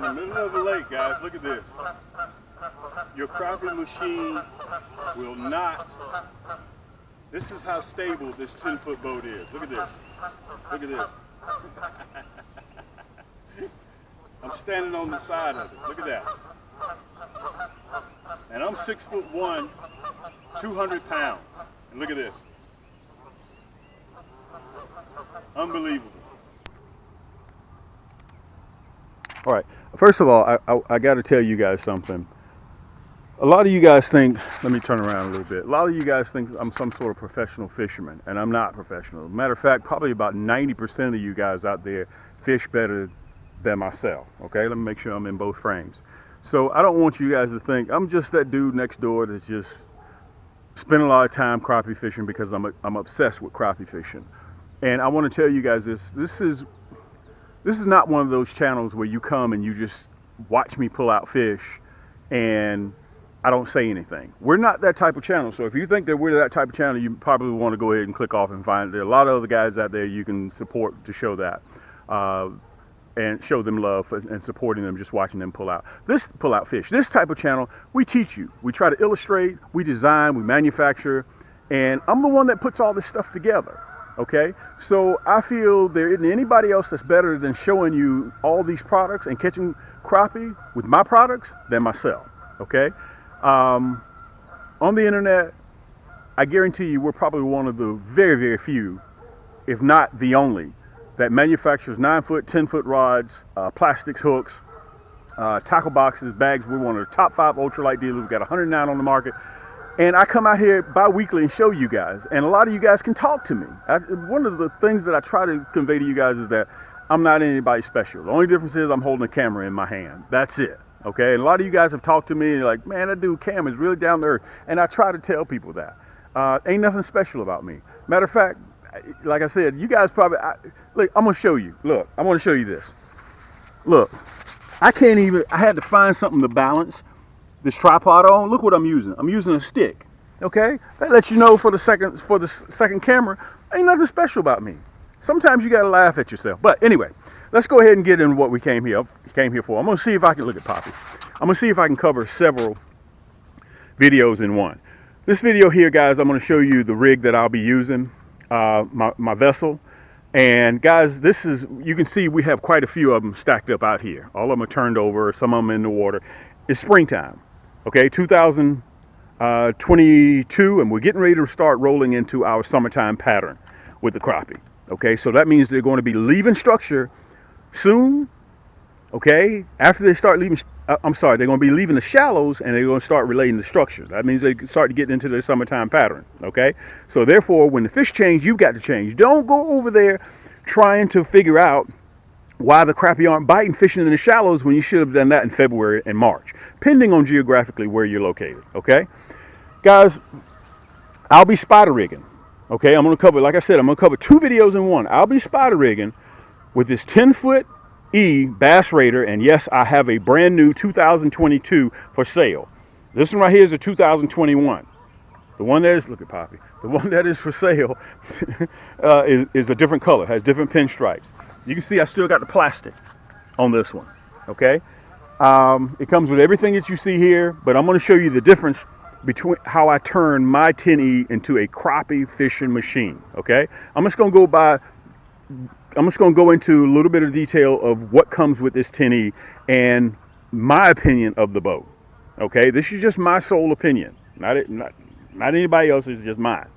the middle of the lake, guys. Look at this. Your crappie machine will not. This is how stable this 10-foot boat is. Look at this. Look at this. I'm standing on the side of it. Look at that. And I'm 6'1", 200 pounds. And look at this. Unbelievable. All right. First of all, I got to tell you guys something. A lot of you guys think, let me turn around a little bit. A lot of you guys think I'm some sort of professional fisherman, and I'm not professional. Matter of fact, probably about 90% of you guys out there fish better than myself. Okay, let me make sure I'm in both frames. So I don't want you guys to think I'm just that dude next door that's just spending a lot of time crappie fishing because I'm obsessed with crappie fishing. And I want to tell you guys this. This is not one of those channels where you come and you just watch me pull out fish and I don't say anything. We're not that type of channel. So if you think that we're that type of channel, you probably want to go ahead and click off and find. There are a lot of other guys out there you can support to show that. And show them love and supporting them, just watching them pull out fish. This type of channel, we teach you. We try to illustrate, we design, we manufacture, and I'm the one that puts all this stuff together, okay? So I feel there isn't anybody else that's better than showing you all these products and catching crappie with my products than myself, okay? On the internet, I guarantee you we're probably one of the very, very few, if not the only, that manufactures 9-foot, 10-foot rods, plastics, hooks, tackle boxes, bags. We're one of the top 5 ultralight dealers. We've got 109 on the market. And I come out here bi-weekly and show you guys. And a lot of you guys can talk to me. One of the things that I try to convey to you guys is that I'm not anybody special. The only difference is I'm holding a camera in my hand. That's it. Okay? And a lot of you guys have talked to me and you're like, man, that dude Cam is really down to earth. And I try to tell people that. Ain't nothing special about me. Matter of fact, like I said, you guys probably, look, I'm going to show you. Look, I want to show you this. Look, I had to find something to balance this tripod on. Look what I'm using. I'm using a stick, okay? That lets you know for the second camera, ain't nothing special about me. Sometimes you got to laugh at yourself. But anyway, let's go ahead and get into what we came here for. I'm going to see if I can, look at Poppy. I'm going to see if I can cover several videos in one. This video here, guys, I'm going to show you the rig that I'll be using. My vessel, and guys, you can see we have quite a few of them stacked up out here. All of them are turned over, some of them in the water. It's springtime, okay, 2022, and we're getting ready to start rolling into our summertime pattern with the crappie. Okay, so that means they're going to be leaving structure soon. Okay, after they start leaving, they're going to be leaving the shallows and they're going to start relating the structure. That means they start to get into their summertime pattern. Okay, so therefore, when the fish change, you've got to change. Don't go over there trying to figure out why the crappie aren't biting fishing in the shallows when you should have done that in February and March, depending on geographically where you're located. Okay, guys, I'll be spider rigging. Okay, I'm going to cover, like I said, I'm going to cover 2 videos in one. I'll be spider rigging with this 10-foot Bass Raider, and yes, I have a brand new 2022 for sale. This one right here is a 2021. The one that is, look at Poppy, the one that is for sale is a different color, has different pinstripes. You can see I still got the plastic on this one, okay? It comes with everything that you see here, but I'm going to show you the difference between how I turn my 10E into a crappie fishing machine, okay? I'm just going to go into a little bit of detail of what comes with this 10E and my opinion of the boat. Okay, this is just my sole opinion, not anybody else's, just mine.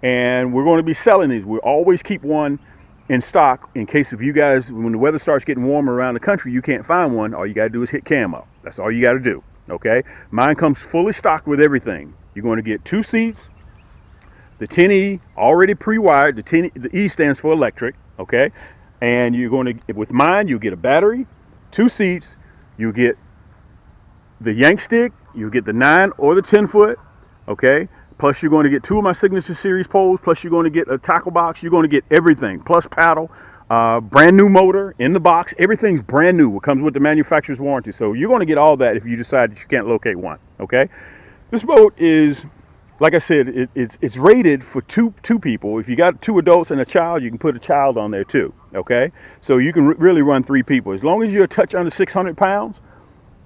And we're going to be selling these. We always keep one in stock in case if you guys, when the weather starts getting warmer around the country, you can't find one. All you got to do is hit Cam up. That's all you got to do. Okay, mine comes fully stocked with everything. You're going to get 2 seats, the 10E already pre-wired. The E stands for electric. Okay, and you're going to, with mine, you get a battery, 2 seats, you get the Yaannk stick, you get the 9 or the 10-foot, okay, plus you're going to get 2 of my signature series poles, plus you're going to get a tackle box, you're going to get everything, plus paddle, brand new motor in the box, everything's brand new. It comes with the manufacturer's warranty, so you're going to get all that if you decide that you can't locate one, okay. This boat is like I said, it's rated for two people. If you got two adults and a child, you can put a child on there too. Okay, so you can really run three people as long as you're a touch under 600 pounds.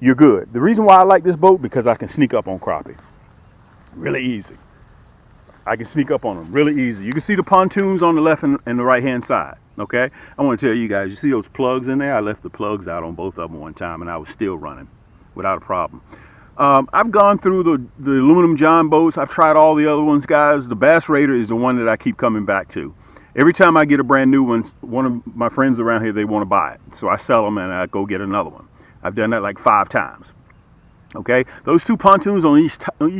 You're good. The reason why I like this boat because I can sneak up on crappie, really easy. I can sneak up on them really easy. You can see the pontoons on the left and the right hand side. Okay, I want to tell you guys, you see those plugs in there? I left the plugs out on both of them one time, and I was still running without a problem. I've gone through the aluminum John boats. I've tried all the other ones, guys. The Bass Raider is the one that I keep coming back to. Every time I get a brand new one of my friends around here, they want to buy it. So I sell them and I go get another one. I've done that like 5 times. Okay, those two pontoons on each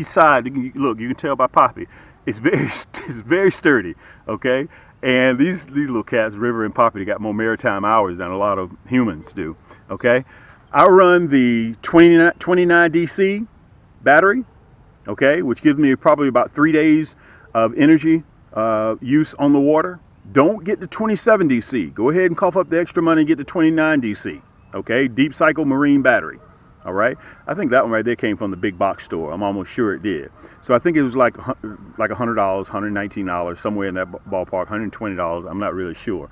side. Look, you can tell by Poppy. It's very sturdy. Okay, and these little cats, River and Poppy, they got more maritime hours than a lot of humans do. Okay. I run the 29 DC battery, okay, which gives me probably about 3 days of energy use on the water. Don't get the 27 DC. Go ahead and cough up the extra money and get the 29 DC, okay, deep cycle marine battery. All right, I think that one right there came from the big box store. I'm almost sure it did. So I think it was like $100, $119, somewhere in that ballpark, $120. I'm not really sure.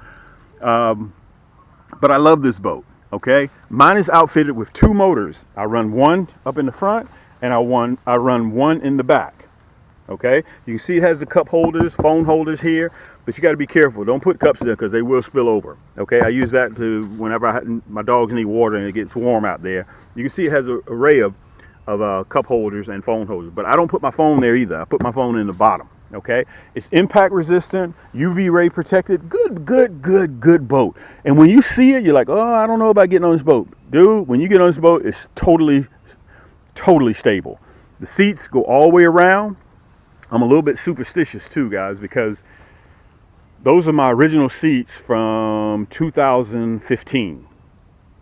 But I love this boat. Okay, mine is outfitted with 2 motors. I run one up in the front and I run one in the back. Okay, you can see it has the cup holders, phone holders here, but you got to be careful. Don't put cups in there because they will spill over. Okay, I use that to whenever my dogs need water and it gets warm out there. You can see it has an array of cup holders and phone holders, but I don't put my phone there either. I put my phone in the bottom. Okay, it's impact resistant, UV ray protected. Good boat. And when you see it, you're like, oh, I don't know about getting on this boat, dude. When you get on this boat, it's totally stable. The seats go all the way around. I'm a little bit superstitious too, guys, because those are my original seats from 2015.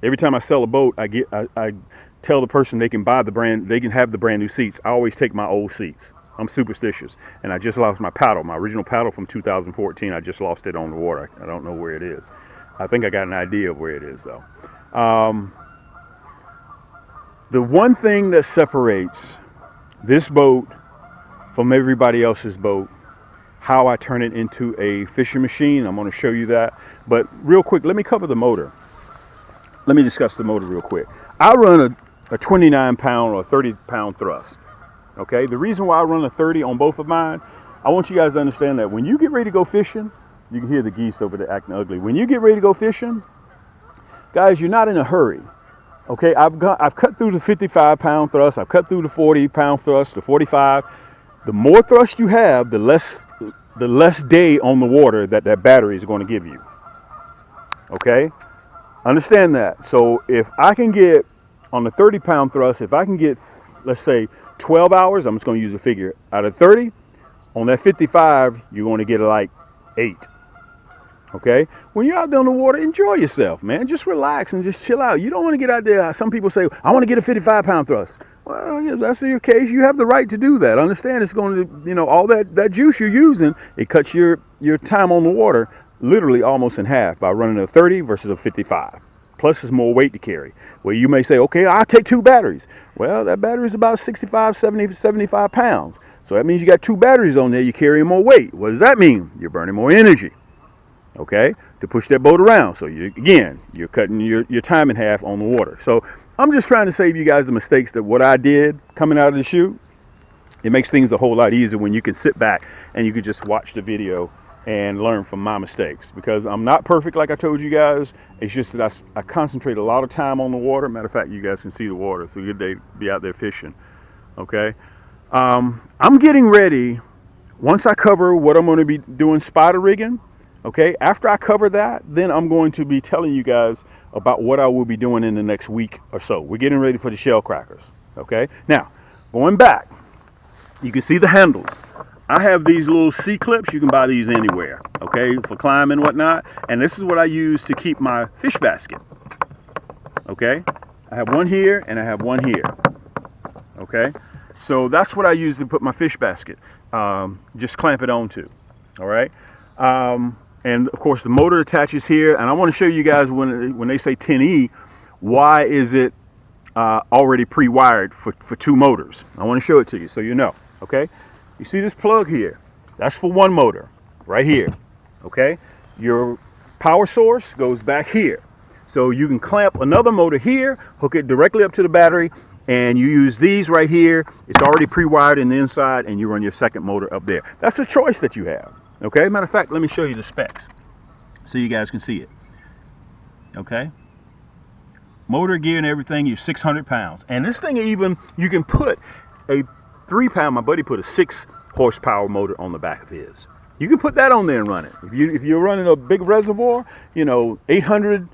Every time I sell a boat, I tell the person they can have the brand new seats. I always take my old seats. I'm superstitious, and I just lost my paddle, my original paddle from 2014. I just lost it on the water. I don't know where it is. I think I got an idea of where it is, though. The one thing that separates this boat from everybody else's boat, how I turn it into a fishing machine, I'm going to show you that. But real quick, let me cover the motor. Let me discuss the motor real quick. I run a 29-pound or 30-pound thrust. Okay, the reason why I run a 30 on both of mine, I want you guys to understand that when you get ready to go fishing, you can hear the geese over there acting ugly. When you get ready to go fishing, guys, you're not in a hurry. Okay, I've cut through the 55-pound thrust, I've cut through the 40-pound thrust, the 45. The more thrust you have, the less day on the water that battery is going to give you. Okay, understand that. So if I can get on the 30-pound thrust, if I can get, let's say, 12 hours, I'm just going to use a figure, out of 30, on that 55, you're going to get like 8. Okay? When you're out there on the water, enjoy yourself, man. Just relax and just chill out. You don't want to get out there. Some people say, I want to get a 55-pound thrust. Well, yeah, that's your case. You have the right to do that. Understand it's going to, all that juice you're using, it cuts your time on the water literally almost in half by running a 30 versus a 55. Plus, it's more weight to carry. Well, you may say, okay, I'll take 2 batteries. Well, that battery is about 65, 70, 75 pounds. So that means you got 2 batteries on there. You're carrying more weight. What does that mean? You're burning more energy, okay, to push that boat around. So, you're cutting your time in half on the water. So I'm just trying to save you guys the mistakes that what I did coming out of the chute. It makes things a whole lot easier when you can sit back and you can just watch the video and learn from my mistakes, because I'm not perfect like I told you guys. It's just that I concentrate a lot of time on the water. Matter of fact, you guys can see the water. It's a good day to be out there fishing. Okay, I'm getting ready. Once I cover what I'm going to be doing spider rigging, okay, after I cover that, then I'm going to be telling you guys about what I will be doing in the next week or so. We're getting ready for the shell crackers. Okay, now going back, you can see the handles. I have these little C-clips. You can buy these anywhere, okay, for climbing and whatnot. And this is what I use to keep my fish basket. Okay, I have one here and I have one here. Okay, so that's what I use to put my fish basket. Just clamp it onto. All right, and of course the motor attaches here. And I want to show you guys when they say 10E, why is it already pre-wired for 2 motors? I want to show it to you so you know. Okay. You see this plug here? That's for one motor, right here. Okay? Your power source goes back here. So you can clamp another motor here, hook it directly up to the battery, and you use these right here. It's already pre-wired in the inside, and you run your second motor up there. That's a choice that you have. Okay? Matter of fact, let me show you the specs so you guys can see it. Okay? Motor, gear, and everything, you're 600 pounds. And this thing even, you can put a 3-pound, my buddy put a 6-horsepower motor on the back of his. You can put that on there and run it. If you're running a big reservoir, you know, 800,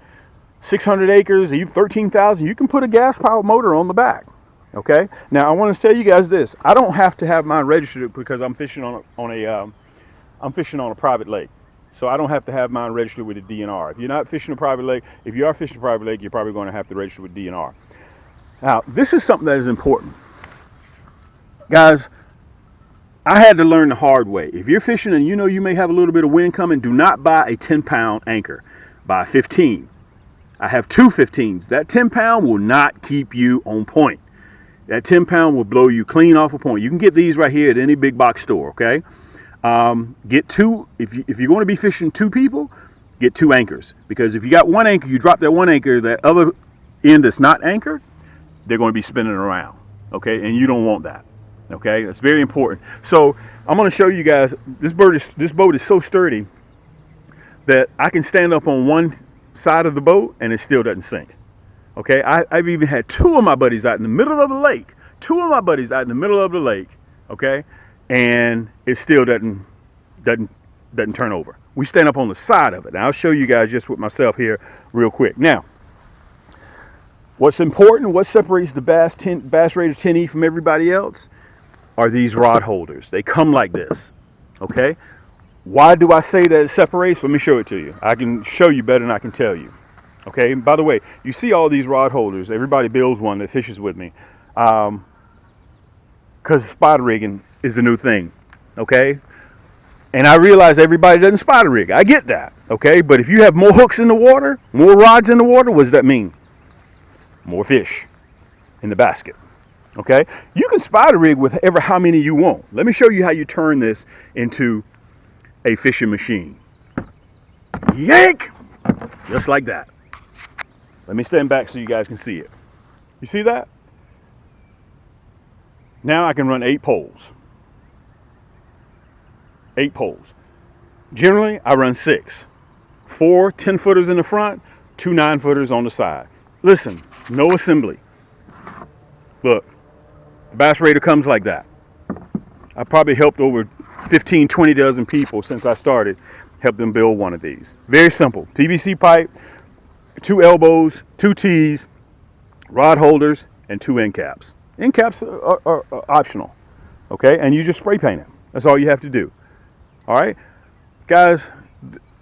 600 acres, 13,000, you can put a gas-powered motor on the back. Okay? Now, I want to tell you guys this. I don't have to have mine registered because I'm fishing on a private lake. So I don't have to have mine registered with a DNR. If you're not fishing a private lake, if you are fishing a private lake, you're probably going to have to register with DNR. Now, this is something that is important. Guys, I had to learn the hard way. If you're fishing and you know you may have a little bit of wind coming, do not buy a 10-pound anchor. Buy a 15. I have two 15s. That 10-pound will not keep you on point. That 10-pound will blow you clean off a point. You can get these right here at any big box store, okay? Get two, if you're going to be fishing two people, get two anchors. Because if you got one anchor, you drop that one anchor, that other end that's not anchored, they're going to be spinning around, okay? And you don't want that, okay? That's very important. So I'm going to show you guys, this boat is so sturdy that I can stand up on one side of the boat and it still doesn't sink, okay? I've even had two of my buddies out in the middle of the lake, okay? And it still doesn't turn over. We stand up on the side of it. And I'll show you guys just with myself here real quick. Now, what's important, what separates the Bass Raider 10E from everybody else are these rod holders. They come like this, okay? Why do I say that it separates? Let me show it to you. I can show you better than I can tell you, okay? By the way, you see all these rod holders. Everybody builds one that fishes with me. Because spot rigging is the new thing, okay? And I realize everybody doesn't spot rig. I get that, okay? But if you have more hooks in the water, more rods in the water, what does that mean? More fish in the basket, okay? You can spot rig with ever how many you want. Let me show you how you turn this into a fishing machine. Yank! Just like that. Let me stand back so you guys can see it. You see that? Now I can run 8 poles. 8 poles. Generally, I run 6. 4 10-footers in the front, 2 9-footers on the side. Listen, no assembly. Look, the Bass Raider comes like that. I probably helped over 15, 20 dozen people since I started, help them build one of these. Very simple. PVC pipe, 2 elbows, 2 T's, rod holders, and 2 end caps. End caps are optional, okay? And you just spray paint it. That's all you have to do. All right, guys,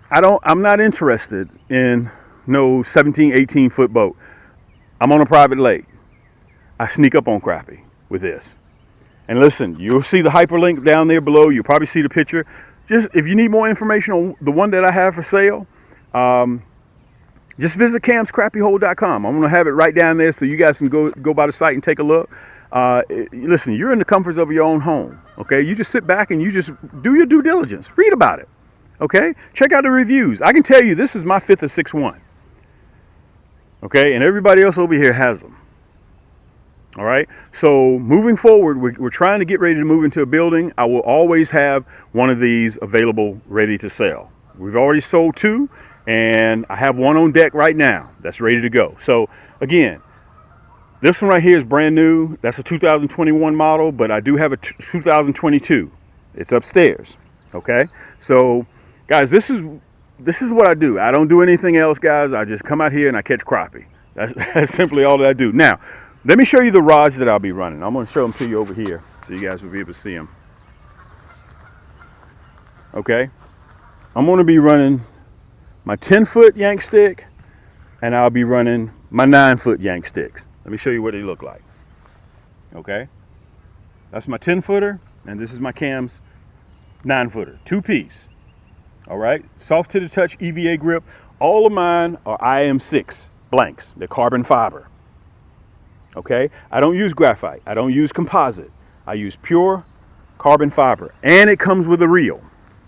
I'm not interested in no 17, 18-foot boat. I'm on a private lake. I sneak up on crappie with this. And listen, you'll see the hyperlink down there below. You'll probably see the picture. Just if you need more information on the one that I have for sale, just visit camscrappiehold.com. I'm going to have it right down there so you guys can go by the site and take a look. Listen, you're in the comforts of your own home, okay? You just sit back and you just do your due diligence. Read about it, okay? Check out the reviews. I can tell you this is my 5th or 6th one, okay? And everybody else over here has them, all right? So moving forward, we're trying to get ready to move into a building. I will always have one of these available, ready to sell. We've already sold 2, and I have one on deck right now that's ready to go. So again, this one right here is brand new. That's a 2021 model, but I do have a 2022. It's upstairs, okay? So, guys, this is what I do. I don't do anything else, guys. I just come out here and I catch crappie. That's simply all that I do. Now, let me show you the rods that I'll be running. I'm going to show them to you over here so you guys will be able to see them. Okay? I'm going to be running my 10-foot Yaannk stick, and I'll be running my 9-foot Yaannk sticks. Let me show you what they look like. Okay? That's my 10-footer, and this is my Cam's 9-footer. 2-piece. All right? Soft to the touch EVA grip. All of mine are IM6 blanks. They're carbon fiber. Okay? I don't use graphite. I don't use composite. I use pure carbon fiber, and it comes with a reel.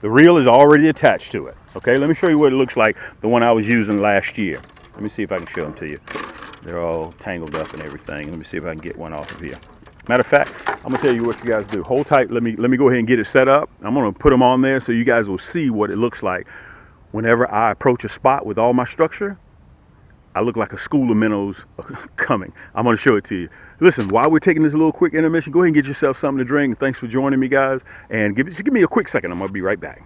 The reel is already attached to it. Okay, let me show you what it looks like, the one I was using last year. Let me see if I can show them to you. They're all tangled up and everything. Let me see if I can get one off of here. Matter of fact, I'm gonna tell you what you guys do. Hold tight. Let me go ahead and get it set up. I'm gonna put them on there so you guys will see what it looks like whenever I approach a spot with all my structure. I look like a school of minnows coming. I'm gonna show it to you. Listen, while we're taking this little quick intermission, go ahead and get yourself something to drink. Thanks for joining me, guys. And just give me a quick second. I'm gonna be right back.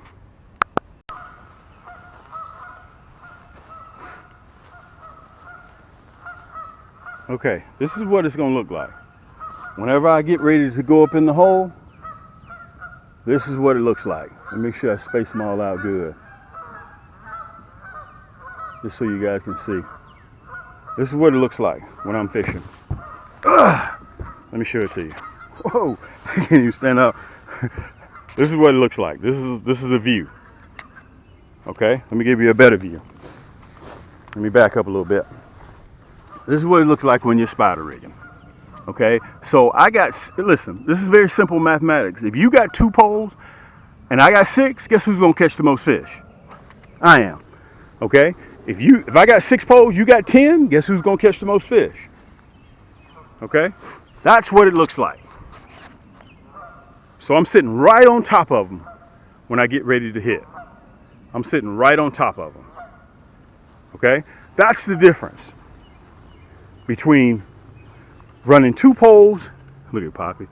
Okay, this is what it's gonna look like. Whenever I get ready to go up in the hole, this is what it looks like. Let me make sure I space them all out good, just so you guys can see. This is what it looks like when I'm fishing. Ugh. Let me show it to you. Whoa, I can't even stand up. This is what it looks like. This is a view. Okay, let me give you a better view. Let me back up a little bit. This is what it looks like when you're spider rigging. Okay, so listen, this is very simple mathematics. If you got 2 poles and I got 6, guess who's gonna catch the most fish? I am. Okay, if I got 6 poles, you got 10, guess who's gonna catch the most fish? Okay, that's what it looks like. So I'm sitting right on top of them when I get ready to hit. I'm sitting right on top of them. Okay, that's the difference between running 2 poles. Look at Poppy.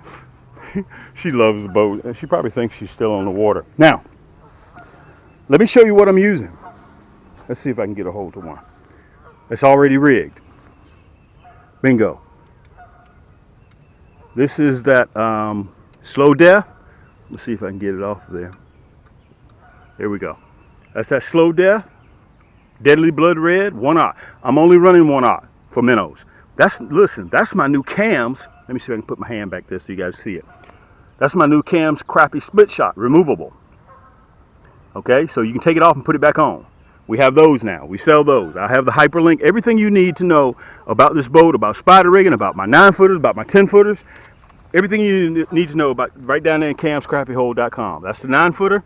She loves the boat. She probably thinks she's still on the water. Now, let me show you what I'm using. Let's see if I can get a hold of one. It's already rigged. Bingo. This is that slow death. Let's see if I can get it off of there. There we go. That's that slow death. Deadly blood red, 1/0. I'm only running 1/0 for minnows. Listen, that's my new cams. Let me see if I can put my hand back there so you guys see it. That's my new cams Crappie split shot, removable. Okay, so you can take it off and put it back on. We have those now. We sell those. I have the hyperlink, everything you need to know about this boat, about spider rigging, about my 9-footers, about my 10-footers. Everything you need to know about right down there in camscrappyhole.com. That's the 9-footer.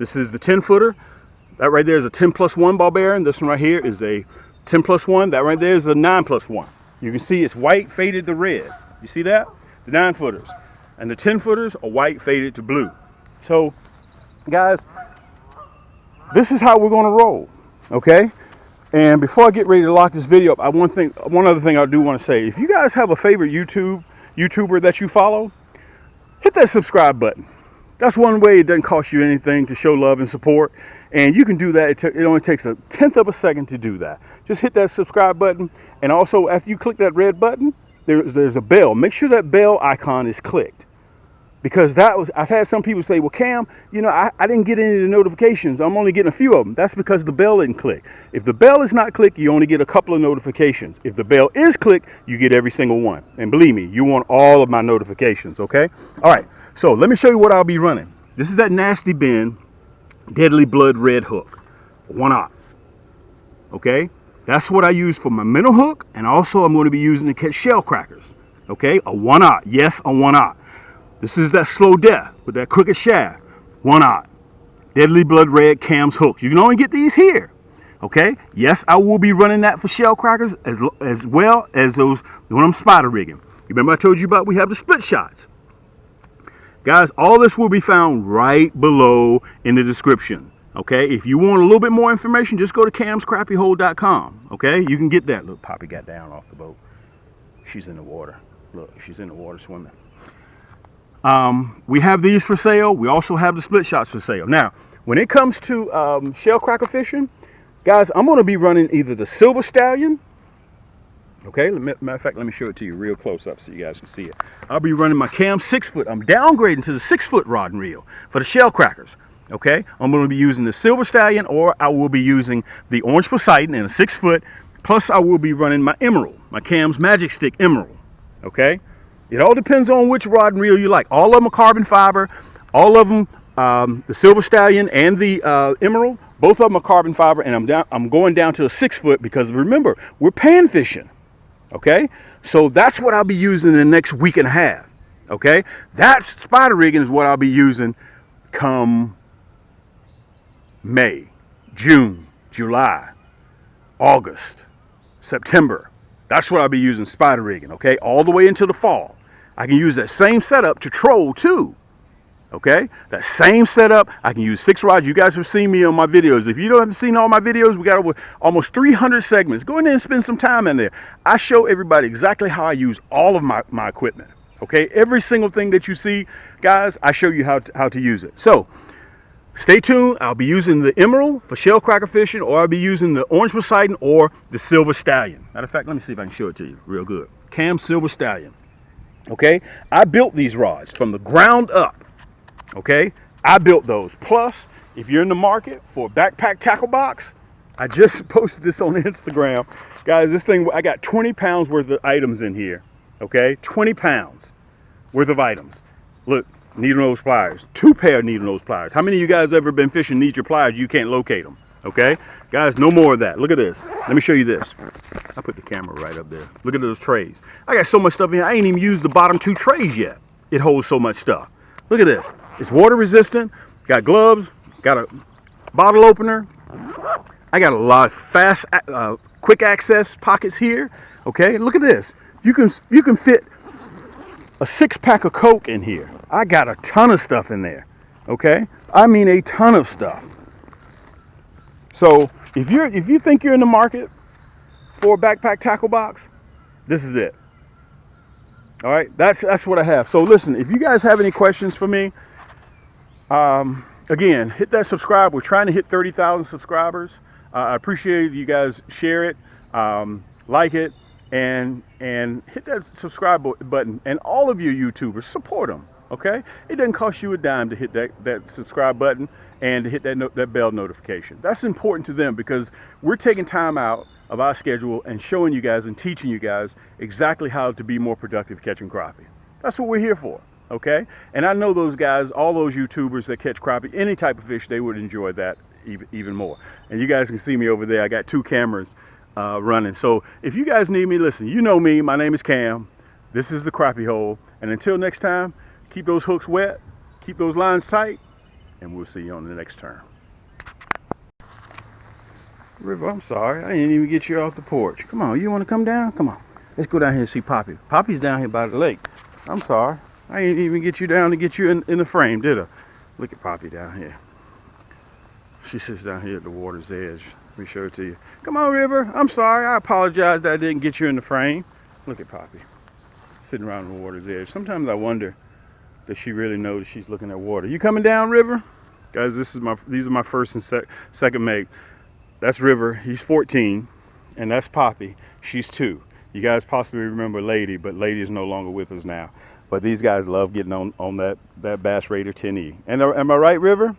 This is the 10-footer. That right there is a 10+1 barbarian. This one right here is a 10+1. That right there is a 9+1. You can see it's white faded to red. You see that? The 9-footers. And the 10-footers are white faded to blue. So, guys, this is how we're going to roll. Okay? And before I get ready to lock this video up, one other thing I do want to say. If you guys have a favorite YouTuber that you follow, hit that subscribe button. That's one way it doesn't cost you anything to show love and support. And you can do that. It only takes a 1/10 of a second to do that. Just hit that subscribe button. And also, after you click that red button, there's a bell. Make sure that bell icon is clicked. Because I've had some people say, well, Cam, I didn't get any of the notifications. I'm only getting a few of them. That's because the bell didn't click. If the bell is not clicked, you only get a couple of notifications. If the bell is clicked, you get every single one. And believe me, you want all of my notifications, okay? All right, so let me show you what I'll be running. This is that Nasty Bin Deadly Blood Red hook, 1/0. Okay? That's what I use for my minnow hook, and also I'm going to be using to catch shell crackers. Okay? A 1/0. Yes, a 1/0. This is that slow death with that crooked shaft. 1/0. Deadly Blood Red cams hooks. You can only get these here. Okay? Yes, I will be running that for shell crackers as well as those when I'm spider rigging. You remember I told you about we have the split shots. Guys, all this will be found right below in the description. Okay? If you want a little bit more information, just go to camscrappyhole.com. Okay? You can get that. Look, Poppy got down off the boat. She's in the water. Look, she's in the water swimming. We have these for sale. We also have the split shots for sale. Now, when it comes to shell cracker fishing, guys, I'm going to be running either the Silver Stallion. Okay, matter of fact, let me show it to you real close up so you guys can see it. I'll be running my Cam 6-foot. I'm downgrading to the 6-foot rod and reel for the shell crackers. Okay, I'm going to be using the Silver Stallion, or I will be using the Orange Poseidon in a 6-foot. Plus, I will be running my Emerald, my Cam's Magic Stick Emerald. Okay, it all depends on which rod and reel you like. All of them are carbon fiber. All of them, the Silver Stallion and the Emerald, both of them are carbon fiber. And I'm going down to a 6-foot because remember, we're pan fishing. Okay, so that's what I'll be using in the next week and a half. Okay, that spider rigging is what I'll be using come May, June, July, August, September. That's what I'll be using spider rigging, okay? All the way into the fall. I can use that same setup to troll too, okay? That same setup, I can use 6 rods. You guys have seen me on my videos. If you haven't seen all my videos, we got over almost 300 segments. Go in there and spend some time in there. I show everybody exactly how I use all of my equipment, okay? Every single thing that you see, guys, I show you how to use it. So, stay tuned. I'll be using the emerald for shell cracker fishing, or I'll be using the orange poseidon or the silver stallion. Matter of fact, let me see if I can show it to you real good. Cam silver stallion. Okay, I built these rods from the ground up. Okay, I built those. Plus, if you're in the market for a backpack tackle box, I just posted this on Instagram. Guys, this thing, I got 20 pounds worth of items in here. Okay, 20 pounds worth of items. Look. Needle nose pliers, 2 pair of needle nose pliers. How many of you guys ever been fishing, need your pliers, you can't locate them? Okay, guys, no more of that. Look at this. Let me show you this. I put the camera right up there. Look at those trays. I got so much stuff in here. I ain't even used the bottom 2 trays yet. It holds so much stuff. Look at this. It's water resistant. Got gloves. Got a bottle opener. I got a lot of fast, quick access pockets here. Okay, look at this. You can fit a 6-pack of Coke in here. I got a ton of stuff in there. Okay, I mean a ton of stuff. So if you think you're in the market for a backpack tackle box, this is it. All right, that's what I have. So listen, if you guys have any questions for me, again, hit that subscribe. We're trying to hit 30,000 subscribers. I appreciate you guys share it, like it, and hit that subscribe button. And all of you YouTubers, support them. Okay, it doesn't cost you a dime to hit that subscribe button and to hit that bell notification. That's important to them because we're taking time out of our schedule and showing you guys and teaching you guys exactly how to be more productive catching crappie. That's what we're here for. Okay, and I know those guys, all those YouTubers that catch crappie, any type of fish, they would enjoy that even more. And you guys can see me over there. I got 2 cameras running. So if you guys need me, listen, you know me. My name is Cam. This is the Crappie Hole. And until next time, keep those hooks wet, keep those lines tight, and we'll see you on the next turn. River, I'm sorry. I didn't even get you off the porch. Come on, you want to come down? Come on. Let's go down here and see Poppy. Poppy's down here by the lake. I'm sorry. I didn't even get you down to get you in the frame, did I? Look at Poppy down here. She sits down here at the water's edge. Let me show it to you. Come on, River. I'm sorry. I apologize that I didn't get you in the frame. Look at Poppy. Sitting around the water's edge. Sometimes I wonder that she really knows she's looking at water. You coming down, River? Guys, these are my first and second mate. That's River. He's 14. And that's Poppy. She's 2. You guys possibly remember Lady, but Lady is no longer with us now. But these guys love getting on that Bass Raider 10E. And am I right, River?